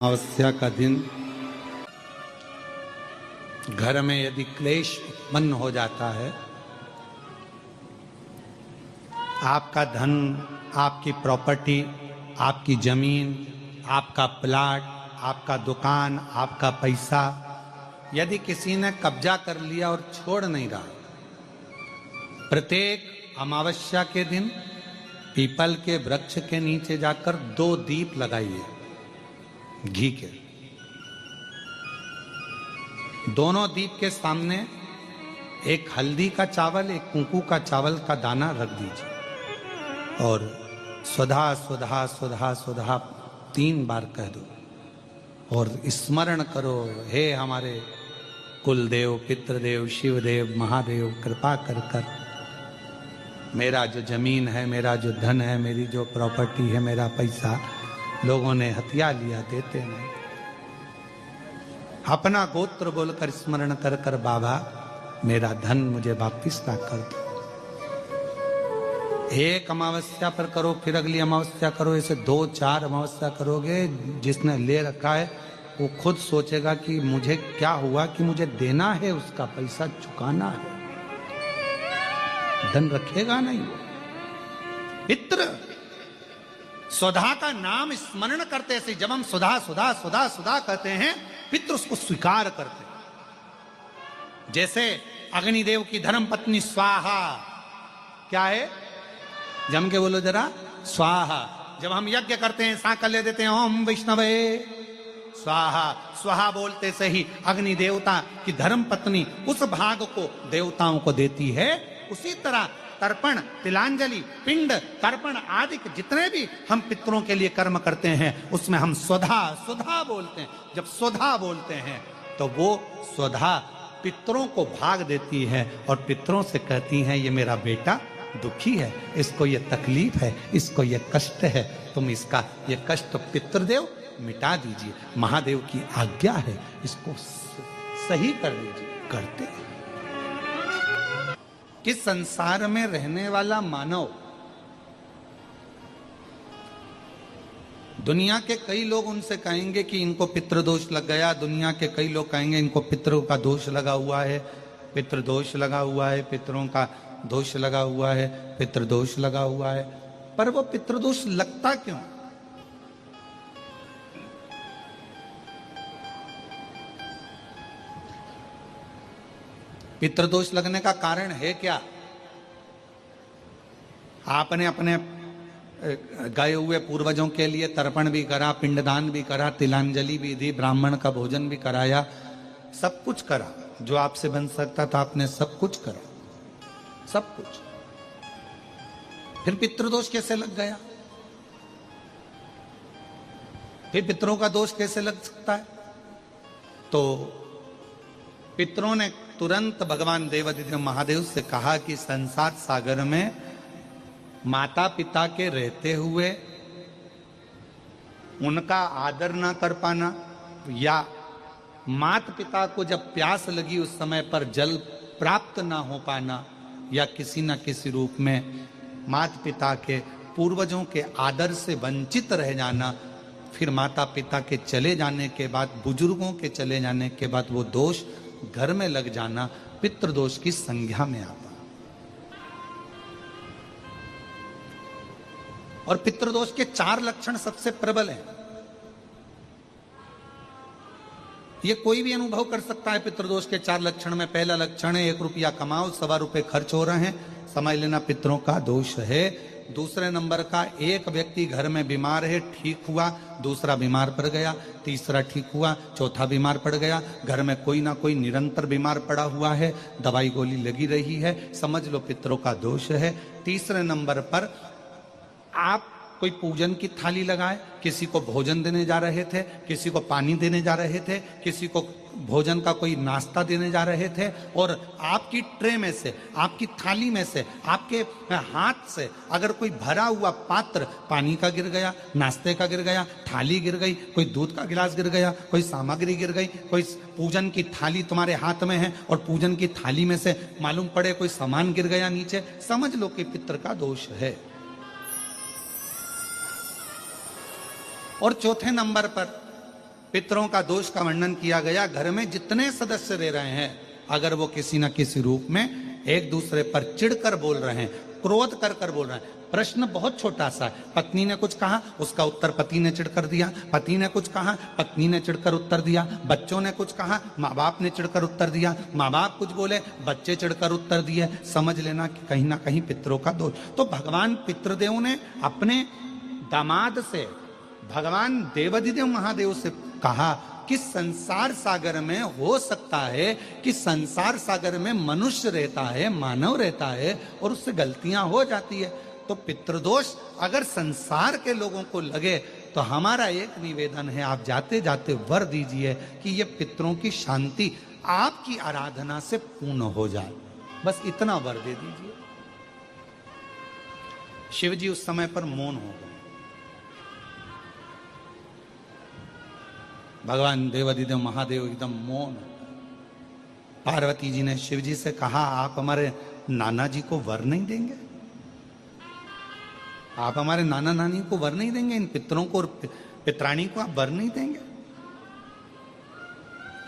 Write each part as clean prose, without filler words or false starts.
अमावस्या का दिन घर में यदि क्लेश उत्पन्न हो जाता है, आपका धन, आपकी प्रॉपर्टी, आपकी जमीन, आपका प्लाट, आपका दुकान, आपका पैसा यदि किसी ने कब्जा कर लिया और छोड़ नहीं रहा, प्रत्येक अमावस्या के दिन पीपल के वृक्ष के नीचे जाकर 2 दीप लगाइए घी के। दोनों दीप के सामने एक हल्दी का चावल, एक कुंकू का चावल का दाना रख दीजिए और स्वधा स्वधा स्वधा स्वधा 3 बार कह दो और स्मरण करो, हे हमारे कुलदेव, पितृदेव, शिवदेव, महादेव, कृपा कर कर मेरा जो जमीन है, मेरा जो धन है, मेरी जो प्रॉपर्टी है, मेरा पैसा लोगों ने हथिया लिया, देते नहीं। अपना गोत्र बोलकर स्मरण कर कर बाबा मेरा धन मुझे वापिस ला कर दो। एक अमावस्या पर करो, फिर अगली अमावस्या करो, ऐसे 2-4 अमावस्या करोगे। जिसने ले रखा है वो खुद सोचेगा कि मुझे क्या हुआ, कि मुझे देना है, उसका पैसा चुकाना है, धन रखेगा नहीं। पितृ स्वधा का नाम स्मरण करते से, जब हम सुधा सुधा सुधा सुधा कहते हैं, पितृ उसको स्वीकार करते हैं। जैसे अग्निदेव की धर्म पत्नी स्वाहा, क्या है, जम के बोलो जरा, स्वाहा। जब हम यज्ञ करते हैं, सांकल्य देते हैं, ओम वैष्णवे स्वाहा, स्वाहा बोलते से ही अग्नि देवता की धर्म पत्नी उस भाग को देवताओं को देती है। उसी तरह तर्पण, तिलांजलि, पिंड, तर्पण आदि जितने भी हम पितरों के लिए कर्म करते हैं, उसमें हम स्वधा स्वधा बोलते हैं। जब स्वधा बोलते हैं तो वो स्वधा पितरों को भाग देती है और पितरों से कहती हैं, ये मेरा बेटा दुखी है, इसको ये तकलीफ है, इसको ये कष्ट है, तुम इसका ये कष्ट पितृदेव मिटा दीजिए, महादेव की आज्ञा है, इसको सही कर दीजिए। करते हैं कि संसार में रहने वाला मानव, दुनिया के कई लोग उनसे कहेंगे कि इनको पितृदोष लग गया, दुनिया के कई लोग कहेंगे इनको पितरों का दोष लगा हुआ है, पितृदोष लगा हुआ है, पितरों का दोष लगा हुआ है, पितृदोष लगा हुआ है। पर वो पितृदोष लगता क्यों? पितृदोष लगने का कारण है क्या? आपने अपने गए हुए पूर्वजों के लिए तर्पण भी करा, पिंडदान भी करा, तिलांजलि भी दी, ब्राह्मण का भोजन भी कराया, सब कुछ करा, जो आपसे बन सकता था आपने सब कुछ करा, सब कुछ। फिर पितृदोष कैसे लग गया? फिर पितरों का दोष कैसे लग सकता है? तो पितरों ने तुरंत भगवान देवादिदेव महादेव से कहा कि संसार सागर में माता पिता के रहते हुए उनका आदर ना कर पाना, या माता पिता को जब प्यास लगी उस समय पर जल प्राप्त ना हो पाना, या किसी न किसी रूप में माता पिता के पूर्वजों के आदर से वंचित रह जाना, फिर माता पिता के चले जाने के बाद, बुजुर्गों के चले जाने के बाद वो दोष घर में लग जाना पितृदोष की संज्ञा में आता। और पितृदोष के 4 लक्षण सबसे प्रबल हैं। ये कोई भी अनुभव कर सकता है। पितृदोष के 4 लक्षण में पहला लक्षण है 1 रुपया कमाओ, 1.25 रुपए खर्च हो रहे हैं, समझ लेना पितरों का दोष है। दूसरे नंबर का, एक व्यक्ति घर में बीमार है, ठीक हुआ, दूसरा बीमार पड़ गया, तीसरा ठीक हुआ, चौथा बीमार पड़ गया, घर में कोई ना कोई निरंतर बीमार पड़ा हुआ है, दवाई गोली लगी रही है, समझ लो पितरों का दोष है। तीसरे नंबर पर आप कोई पूजन की थाली लगाए, किसी को भोजन देने जा रहे थे, किसी को पानी देने जा रहे थे, किसी को भोजन का कोई नाश्ता देने जा रहे थे, और आपकी ट्रे में से, आपकी थाली में से, आपके हाथ से अगर कोई भरा हुआ पात्र पानी का गिर गया, नाश्ते का गिर गया, थाली गिर गई, कोई दूध का गिलास गिर गया, कोई सामग्री गिर गई, कोई पूजन की थाली तुम्हारे हाथ में है और पूजन की थाली में से मालूम पड़े कोई सामान गिर गया नीचे, समझ लो कि पितृ का दोष है। और चौथे नंबर पर पितरों का दोष का वर्णन किया गया। घर में जितने सदस्य रह रहे हैं, अगर वो किसी न किसी रूप में एक दूसरे पर चिढ़कर बोल रहे हैं, क्रोध कर कर बोल रहे हैं। प्रश्न बहुत छोटा सा है। पत्नी ने कुछ कहा, उसका उत्तर पति ने चिढ़कर दिया। पति ने कुछ कहा, पत्नी ने चिढ़कर उत्तर दिया। बच्चों ने कुछ कहा, माँ बाप ने चिढ़कर उत्तर दिया। माँ बाप कुछ बोले, बच्चे चिढ़कर उत्तर दिए। समझ लेना कि कहीं ना कहीं पितरों का दोष। तो भगवान पितृदेव ने अपने दामाद से, भगवान देवाधिदेव महादेव से कहा कि संसार सागर में हो सकता है कि संसार सागर में मनुष्य रहता है, मानव रहता है, और उससे गलतियां हो जाती है। तो पितृदोष अगर संसार के लोगों को लगे तो हमारा एक निवेदन है, आप जाते जाते वर दीजिए कि ये पितरों की शांति आपकी आराधना से पूर्ण हो जाए। बस इतना वर दे दीजिए। शिव जी उस समय पर मौन हो गए। भगवान देवाधिदेव महादेव एकदम मौन। पार्वती जी ने शिव जी से कहा, आप हमारे नाना जी को वर नहीं देंगे? आप हमारे नाना नानी को वर नहीं देंगे? इन पितरों को और पितरानी को आप वर नहीं देंगे?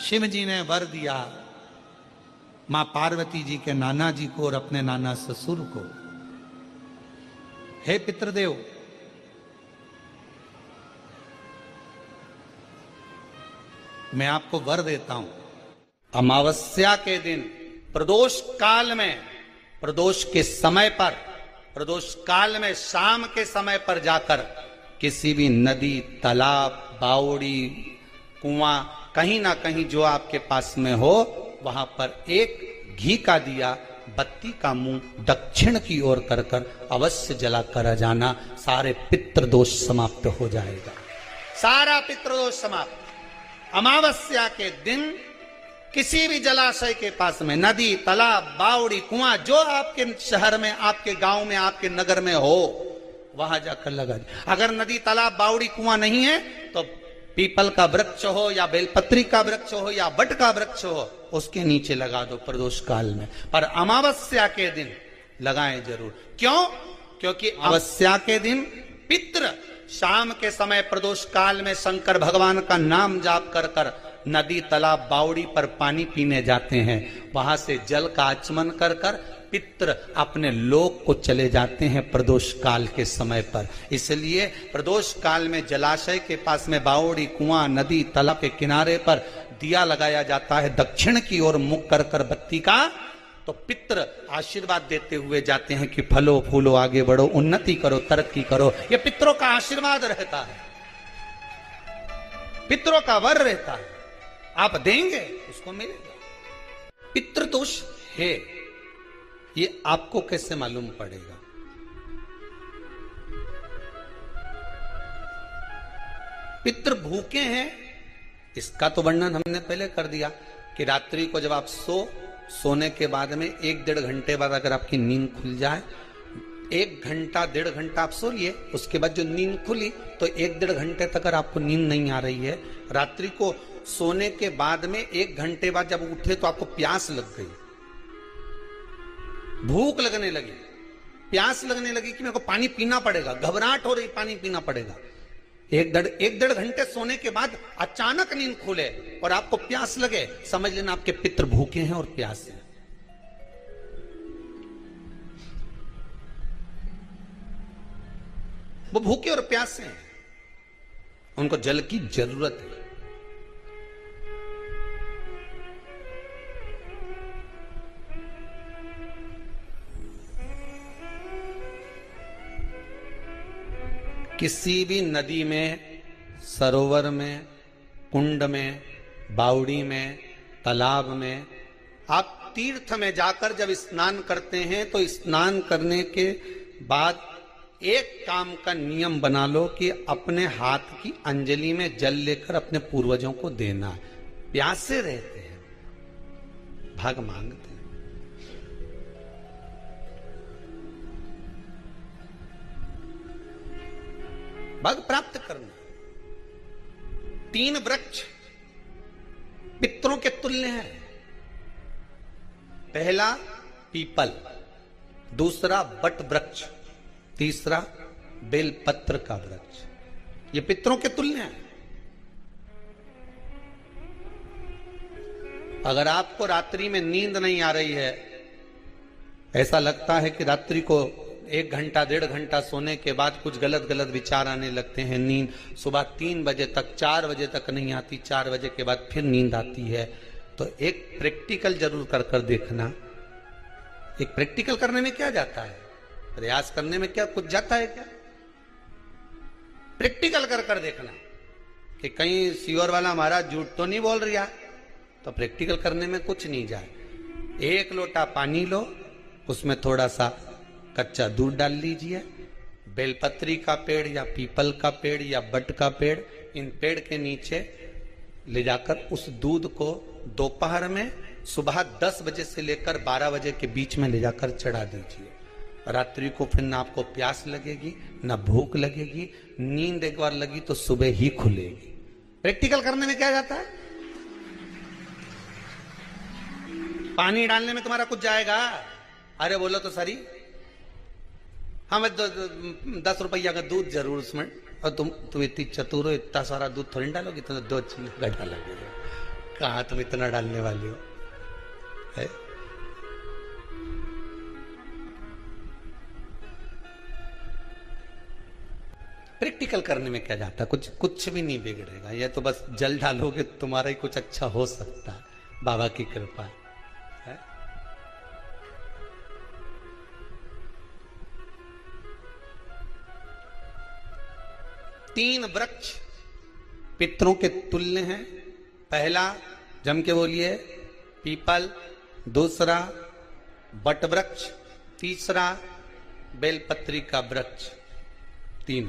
शिव जी ने वर दिया मां पार्वती जी के नाना जी को और अपने नाना ससुर को। हे पितृदेव, मैं आपको वर देता हूं, अमावस्या के दिन प्रदोष काल में, प्रदोष के समय पर, प्रदोष काल में शाम के समय पर जाकर किसी भी नदी, तालाब, बावड़ी, कुआं, कहीं ना कहीं जो आपके पास में हो, वहां पर एक घी का दिया, बत्ती का मुंह दक्षिण की ओर कर कर अवश्य जला कर जाना। सारे पितृदोष समाप्त हो जाएगा। सारा पितृदोष समाप्त। अमावस्या के दिन किसी भी जलाशय के पास में, नदी, तालाब, बावड़ी, कुआं, जो आपके शहर में, आपके गांव में, आपके नगर में हो, वहां जाकर लगा दे। अगर नदी, तालाब, बावड़ी, कुआं नहीं है तो पीपल का वृक्ष हो या बेलपत्री का वृक्ष हो या बट का वृक्ष हो, उसके नीचे लगा दो प्रदोष काल में। पर अमावस्या के दिन लगाएं जरूर। क्यों? क्योंकि अमावस्या के दिन पितृ शाम के समय प्रदोष काल में शंकर भगवान का नाम जाप कर कर नदी, तालाब, बावड़ी पर पानी पीने जाते हैं। वहां से जल का आचमन कर कर पितृ अपने लोक को चले जाते हैं प्रदोष काल के समय पर। इसलिए प्रदोष काल में जलाशय के पास में, बावड़ी, कुआं, नदी, तालाब के किनारे पर दिया लगाया जाता है दक्षिण की ओर मुख कर कर बत्ती का। तो पितृ आशीर्वाद देते हुए जाते हैं कि फलो फूलो, आगे बढ़ो, उन्नति करो, तरक्की करो। ये पितरों का आशीर्वाद रहता है, पितरों का वर रहता है। आप देंगे उसको मिलेगा। पितृदोष है, ये आपको कैसे मालूम पड़ेगा? पितृ भूखे हैं, इसका तो वर्णन हमने पहले कर दिया कि रात्रि को जब आप सोने के बाद में 1-1.5 घंटे बाद अगर आपकी नींद खुल जाए, 1 घंटा 1.5 घंटा आप सो लिए, उसके बाद जो नींद खुली तो 1-1.5 घंटे तक अगर आपको नींद नहीं आ रही है, रात्रि को सोने के बाद में 1 घंटे बाद जब उठे तो आपको प्यास लग गई, भूख लगने लगी, प्यास लगने लगी कि मेरे को पानी पीना पड़ेगा, घबराहट हो रही, पानी पीना पड़ेगा। 1-1.5 घंटे सोने के बाद अचानक नींद खुले और आपको प्यास लगे, समझ लेना आपके पितृ भूखे हैं और प्यास है। वो भूखे और प्यासे हैं, उनको जल की जरूरत है। किसी भी नदी में, सरोवर में, कुंड में, बावड़ी में, तालाब में, आप तीर्थ में जाकर जब स्नान करते हैं तो स्नान करने के बाद एक काम का नियम बना लो कि अपने हाथ की अंजलि में जल लेकर अपने पूर्वजों को देना है। प्यासे रहते हैं, भाग मांगते हैं। भाग प्राप्त करना। 3 वृक्ष पितरों के तुल्य हैं। पहला पीपल, दूसरा बट वृक्ष, तीसरा बेलपत्र का वृक्ष। ये पितरों के तुल्य हैं। अगर आपको रात्रि में नींद नहीं आ रही है, ऐसा लगता है कि रात्रि को 1 घंटा 1.5 घंटा सोने के बाद कुछ गलत गलत विचार आने लगते हैं, नींद सुबह 3 बजे तक 4 बजे तक नहीं आती, 4 बजे के बाद फिर नींद आती है, तो एक प्रैक्टिकल जरूर कर कर देखना। एक प्रैक्टिकल करने में क्या जाता है, प्रयास करने में क्या कुछ जाता है क्या? प्रैक्टिकल कर कर देखना कि कहीं सीओर वाला महाराज झूठ तो नहीं बोल रहा, तो प्रैक्टिकल करने में कुछ नहीं जाए। 1 लोटा पानी लो, उसमें थोड़ा सा कच्चा दूध डाल लीजिए, बेलपत्री का पेड़ या पीपल का पेड़ या बट का पेड़, इन पेड़ के नीचे ले जाकर उस दूध को दोपहर में सुबह 10 बजे से लेकर 12 बजे के बीच में ले जाकर चढ़ा दीजिए। रात्रि को फिर ना आपको प्यास लगेगी ना भूख लगेगी, नींद एक बार लगी तो सुबह ही खुलेगी। प्रैक्टिकल करने में क्या जाता है? पानी डालने में तुम्हारा कुछ जाएगा? अरे बोलो तो सरी, हमें 10 रुपया का दूध जरूर उसमें, और तुम इतनी चतुर हो, इतना सारा दूध थोड़ी डालोगी, तो 2 चीनी डालोगे। कहाँ तुम इतना डालने वाली हो है? प्रैक्टिकल करने में क्या जाता है? कुछ भी नहीं बिगड़ेगा, ये तो बस जल डालोगे तुम्हारा ही कुछ अच्छा हो सकता है, बाबा की कृपा है। 3 वृक्ष पितरों के तुल्य हैं। पहला जम के बोलिए पीपल, दूसरा बट वृक्ष, तीसरा बेलपत्री का वृक्ष। 3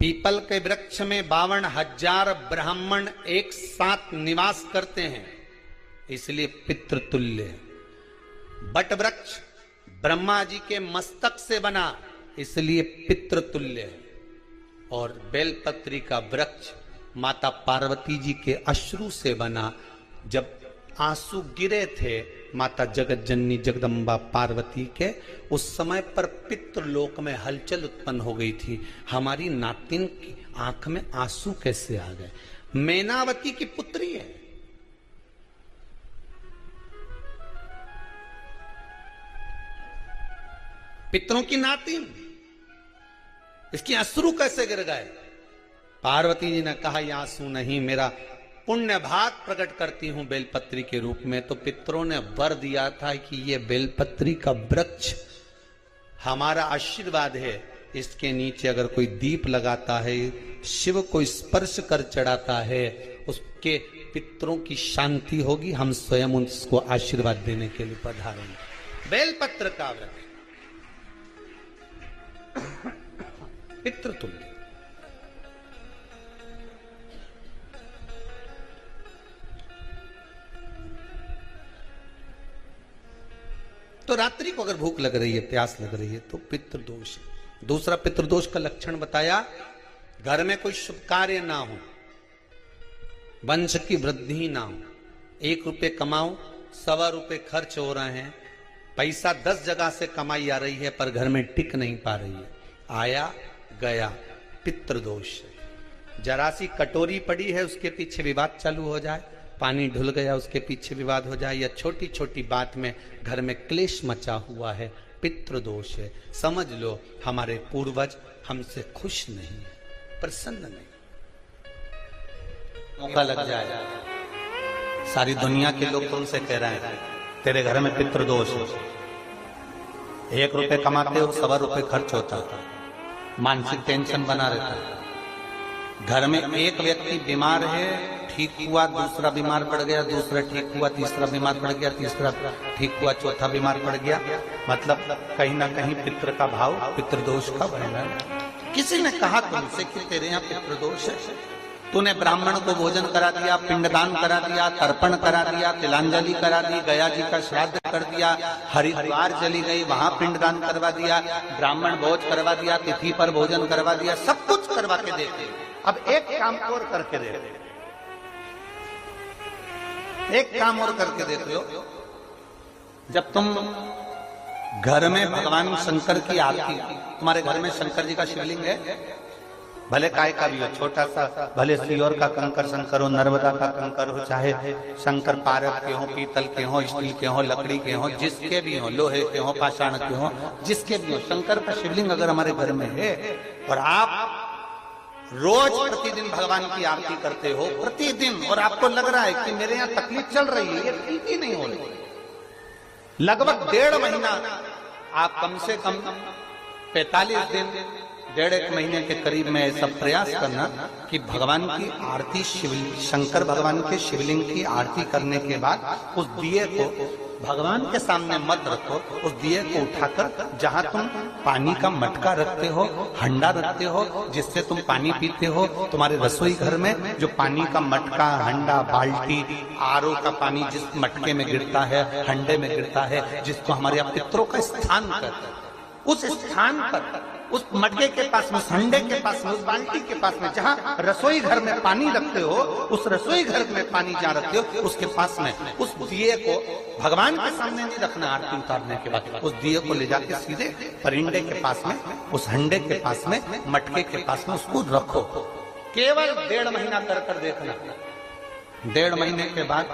पीपल के वृक्ष में 52,000 ब्राह्मण एक साथ निवास करते हैं, इसलिए पितृतुल्य है। बट वृक्ष ब्रह्मा जी के मस्तक से बना, इसलिए पितृतुल्य है। और बेलपत्री का वृक्ष माता पार्वती जी के अश्रु से बना। जब आंसू गिरे थे माता जगत जननी जगदम्बा पार्वती के, उस समय पर पितृलोक में हलचल उत्पन्न हो गई थी। हमारी नातिन की आंख में आंसू कैसे आ गए? मैनावती की पुत्री है, पितरों की नातिन, इसकी अश्रु कैसे गिर गए? पार्वती जी ने कहा ये आंसू नहीं, मेरा पुण्य भाग प्रकट करती हूं बेलपत्री के रूप में। तो पितरों ने वर दिया था कि ये बेलपत्री का वृक्ष हमारा आशीर्वाद है, इसके नीचे अगर कोई दीप लगाता है, शिव को स्पर्श कर चढ़ाता है, उसके पितरों की शांति होगी। हम स्वयं उसको आशीर्वाद देने के लिए पधारेंगे। बेलपत्र का वृक्ष पितृतुल्य। तो रात्रि को अगर भूख लग रही है, प्यास लग रही है, तो पितृदोष। दूसरा पितृदोष का लक्षण बताया, घर में कोई शुभ कार्य ना हो, वंश की वृद्धि ना हो। 1 रुपये कमाओ, 1.25 रुपये खर्च हो रहे हैं, पैसा 10 जगह से कमाई आ रही है पर घर में टिक नहीं पा रही है, आया गया, पितृदोष। जरा सी कटोरी पड़ी है, उसके पीछे विवाद चालू हो जाए, पानी ढुल गया उसके पीछे विवाद हो जाए, या छोटी छोटी बात में घर में क्लेश मचा हुआ है, पितृदोष है। समझ लो हमारे पूर्वज हमसे खुश नहीं, प्रसन्न नहीं। मौका लग जाए, सारी दुनिया के लोग तुमसे कह रहे हैं तेरे घर में पितृदोष है। 1 रुपये कमाते हो, 1.25 रुपये खर्च होता था, मानसिक टेंशन बना रहता है। घर में एक व्यक्ति बीमार है, ठीक हुआ, दूसरा बीमार पड़ गया, दूसरा ठीक हुआ, तीसरा बीमार पड़ गया, तीसरा ठीक हुआ, चौथा बीमार पड़ गया। मतलब कहीं ना कहीं पितृ का भाव, पितृदोष का वर्णन। किसी ने कहा तुमसे कि तेरे यहाँ पितृदोष है, तूने ब्राह्मण को भोजन करा दिया, पिंडदान करा दिया, तर्पण करा दिया, तिलांजलि करा दी, गया जी का श्राद्ध कर दिया, हरिद्वार चली गई, वहां पिंडदान करवा दिया, ब्राह्मण भोज करवा दिया, तिथि पर भोजन करवा दिया, सब कुछ करवा के देते। अब एक काम और करके दे, एक काम और करके देते हो। जब तुम घर में भगवान शंकर की आरती, तुम्हारे घर में शंकर जी का शिवलिंग है, भले काय का भी हो, छोटा सा, भले सियोर का कंकर शंकर हो, नर्मदा का कंकर हो, चाहे शंकर पारक के हो, पीतल के हो, स्टील के हो, लकड़ी के हो, जिसके भी हो, लोहे के हो, पाषाण के हो, जिसके भी हो, शंकर का शिवलिंग अगर हमारे घर में है और आप रोज प्रतिदिन भगवान की आरती करते हो प्रतिदिन, और आपको लग रहा है कि मेरे यहाँ तकलीफ चल रही है, ये ठीक ही नहीं हो रही, लगभग 1.5 महीना आप कम से कम 45 दिन 1.5 महीने के करीब में ऐसा प्रयास करना कि भगवान की आरती शंकर भगवान के शिवलिंग की आरती करने के बाद उस दिए को भगवान के सामने मत रखो, उस दिए को उठाकर जहां तुम पानी का मटका रखते हो, हंडा रखते हो, जिससे तुम पानी पीते हो, तुम्हारे रसोई घर में जो पानी का मटका, हंडा, बाल्टी, आरओ का पानी जिस मटके में गिरता है, हंडे में गिरता है, जिसको हमारे यहाँ पितरों का स्थान कहते हैं, उस स्थान पर, उस मटके के पास में, उस हंडे के पास में, उस बाल्टी के पास में, जहां रसोई घर में पानी रखते हो, उस रसोई घर में पानी जहां रखते हो, उसके पास में उस दिए को भगवान के सामने नहीं रखना, आरती उतारने के बाद उस दिए को ले जाके सीधे परिंडे के पास में, उस हंडे के पास में, मटके के पास में उसको रखो। केवल 1.5 महीना कर कर देखना। 1.5 महीने के बाद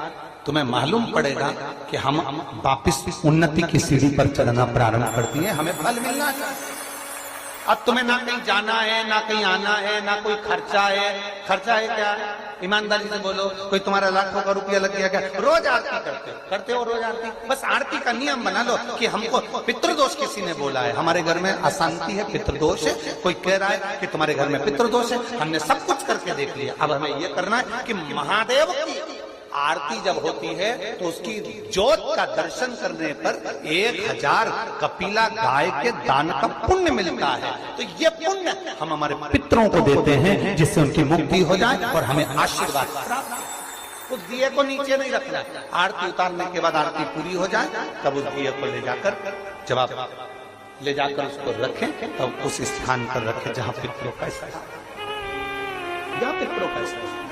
तुम्हें मालूम पड़ेगा कि हम वापिस उन्नति की सीढ़ी पर चढ़ना प्रारंभ कर दिए, हमें फल मिलना चाहिए। अब तुम्हें ना कहीं जाना है, ना कहीं आना है, ना कोई खर्चा है। खर्चा है क्या? ईमानदारी से बोलो, कोई तुम्हारा लाखों का रुपया लग गया क्या? रोज आरती करते हो रोज आरती। बस आरती का नियम बना लो कि हमको पितृदोष किसी ने बोला है, हमारे घर में अशांति है, पितृदोष है, कोई कह रहा है कि तुम्हारे घर में पितृदोष है, हमने सब कुछ करके देख लिया। अब हमें यह करना है कि महादेव की आरती जब होती है तो उसकी ज्योत का दर्शन करने पर 1000 कपिला गाय के दान का पुण्य मिलता है। तो ये पुण्य हम हमारे पितरों को देते हैं, जिससे उनकी मुक्ति हो जाए और हमें आशीर्वाद प्राप्त। उस दिए को नीचे नहीं रखना, आरती उतारने के बाद आरती पूरी हो जाए तब उस दिए को ले जाकर, जब आप ले जाकर उसको रखें तब उस स्थान पर रखें जहां पितरों का स्थान, जहां पितरों का स्थान।